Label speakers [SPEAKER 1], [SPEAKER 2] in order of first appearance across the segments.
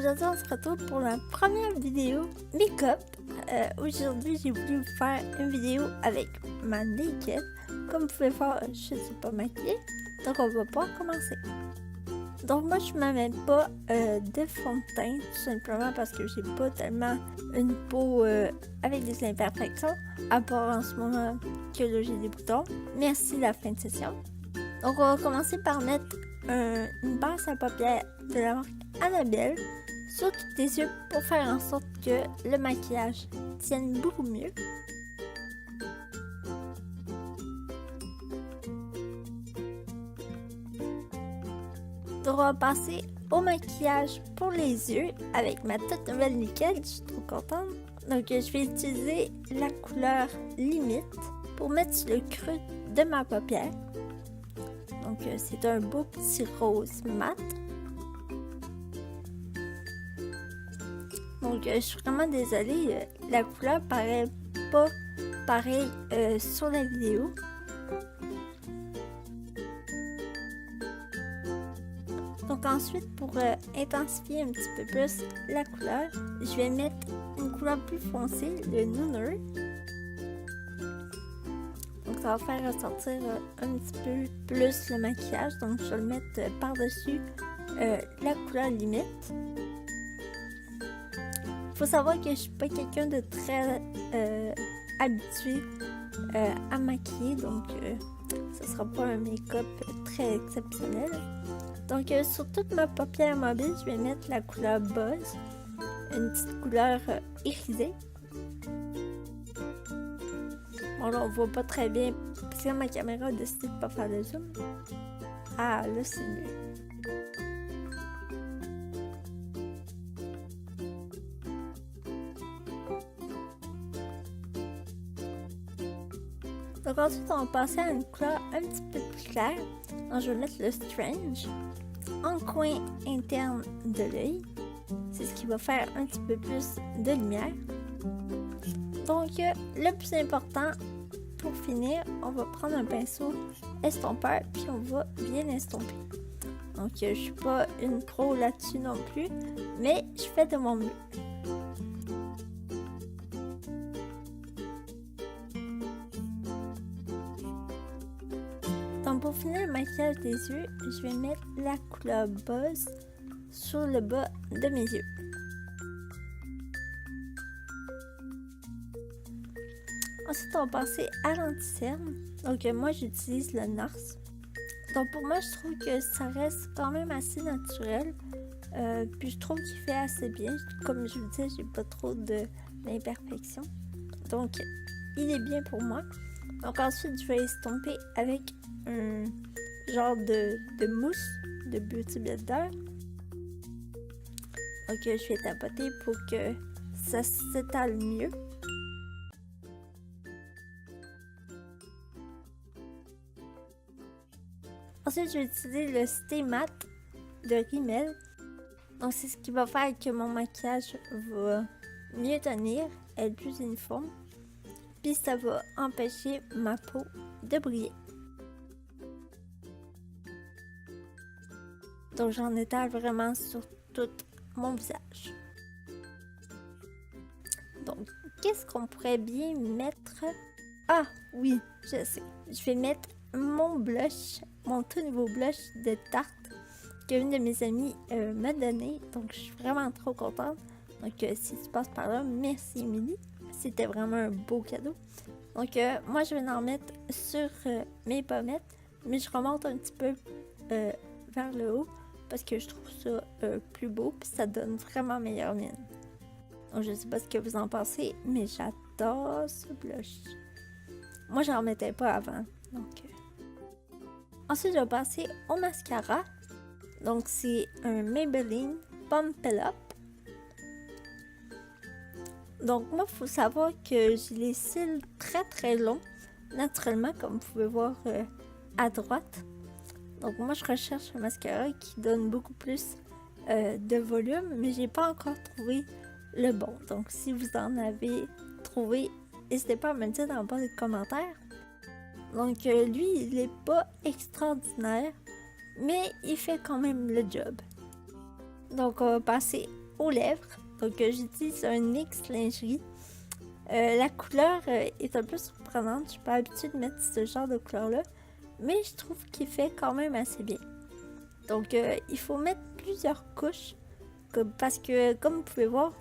[SPEAKER 1] aujourd'hui on se retrouve pour la première vidéo make-up. Aujourd'hui j'ai voulu vous faire une vidéo avec ma naked. Comme vous pouvez voir, je suis pas maquillée, donc on va pas commencer. Donc moi je ne mets pas de fond de teint, tout simplement parce que j'ai pas tellement une peau avec des imperfections, à part en ce moment que là j'ai des boutons. Merci la fin de session. Donc on va commencer par mettre une base à paupières de la marque Annabelle sur tous tes yeux pour faire en sorte que le maquillage tienne beaucoup mieux. Donc on va passer au maquillage pour les yeux avec ma toute nouvelle nickel, je suis trop contente. Donc je vais utiliser la couleur Limite pour mettre sur le creux de ma paupière. Donc c'est un beau petit rose mat. Donc je suis vraiment désolée, la couleur paraît pas pareil sur la vidéo. Donc ensuite, pour intensifier un petit peu plus la couleur, je vais mettre une couleur plus foncée, le Nooner. Donc ça va faire ressortir un petit peu plus le maquillage. Donc je vais le mettre par-dessus la couleur Limite. Faut savoir que je suis pas quelqu'un de très habitué à maquiller, donc ce sera pas un make-up très exceptionnel. Donc sur toute ma paupière mobile, je vais mettre la couleur Buzz, une petite couleur irisée. Bon là on voit pas très bien parce que ma caméra a décidé de pas faire de zoom. Ah là c'est mieux. Donc ensuite on va passer à une couleur un petit peu plus claire. Donc je vais mettre le Strange en coin interne de l'œil. C'est ce qui va faire un petit peu plus de lumière. Donc le plus important pour finir, on va prendre un pinceau estompeur puis on va bien estomper. Donc je suis pas une pro là-dessus non plus, mais je fais de mon mieux. Donc pour finir le maquillage des yeux, je vais mettre la couleur Buzz sur le bas de mes yeux. Ensuite, on va passer à l'anti-cerne. Donc moi, j'utilise le NARS. Donc pour moi, je trouve que ça reste quand même assez naturel. Puis je trouve qu'il fait assez bien. Comme je vous disais, j'ai pas trop d'imperfections. Donc il est bien pour moi. Donc ensuite, je vais estomper avec un genre de mousse de Beauty Blender. Donc je vais tapoter pour que ça s'étale mieux. Ensuite, je vais utiliser le Stay Matte de Rimmel. Donc c'est ce qui va faire que mon maquillage va mieux tenir, être plus uniforme. Puis ça va empêcher ma peau de briller. Donc j'en étale vraiment sur tout mon visage. Donc qu'est-ce qu'on pourrait bien mettre? Ah oui, je sais. Je vais mettre mon blush, mon tout nouveau blush de Tarte qu'une de mes amies m'a donné. Donc je suis vraiment trop contente. Donc si tu passes par là, merci Émilie. C'était vraiment un beau cadeau. Donc moi je vais en mettre sur mes pommettes, mais je remonte un petit peu vers le haut parce que je trouve ça plus beau puis ça donne vraiment meilleure mine. Donc je sais pas ce que vous en pensez, mais j'adore ce blush. Moi j'en mettais pas avant. Donc ensuite je vais passer au mascara. Donc c'est un Maybelline Pump It Up. Donc moi, il faut savoir que j'ai les cils très très longs, naturellement, comme vous pouvez voir à droite. Donc moi, je recherche un mascara qui donne beaucoup plus de volume, mais j'ai pas encore trouvé le bon. Donc si vous en avez trouvé, n'hésitez pas à me le dire dans le bas des commentaires. Donc lui, il n'est pas extraordinaire, mais il fait quand même le job. Donc on va passer aux lèvres. Donc j'utilise un NYX lingerie. La couleur est un peu surprenante. Je suis pas habituée de mettre ce genre de couleur-là. Mais je trouve qu'il fait quand même assez bien. Donc il faut mettre plusieurs couches. Parce que comme vous pouvez voir,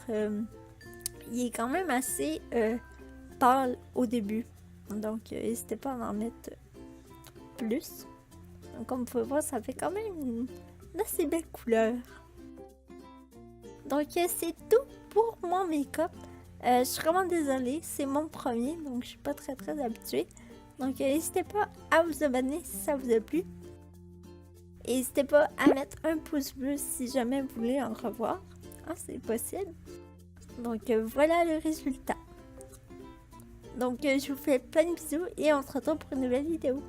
[SPEAKER 1] il est quand même assez pâle au début. Donc n'hésitez pas à en mettre plus. Donc, comme vous pouvez voir, ça fait quand même une assez belle couleur. Donc c'est tout pour mon make-up. Je suis vraiment désolée, c'est mon premier, donc je suis pas très habituée. Donc n'hésitez pas à vous abonner si ça vous a plu. Et n'hésitez pas à mettre un pouce bleu si jamais vous voulez en revoir. Ah, c'est possible. Donc voilà le résultat. Donc je vous fais plein de bisous et on se retrouve pour une nouvelle vidéo.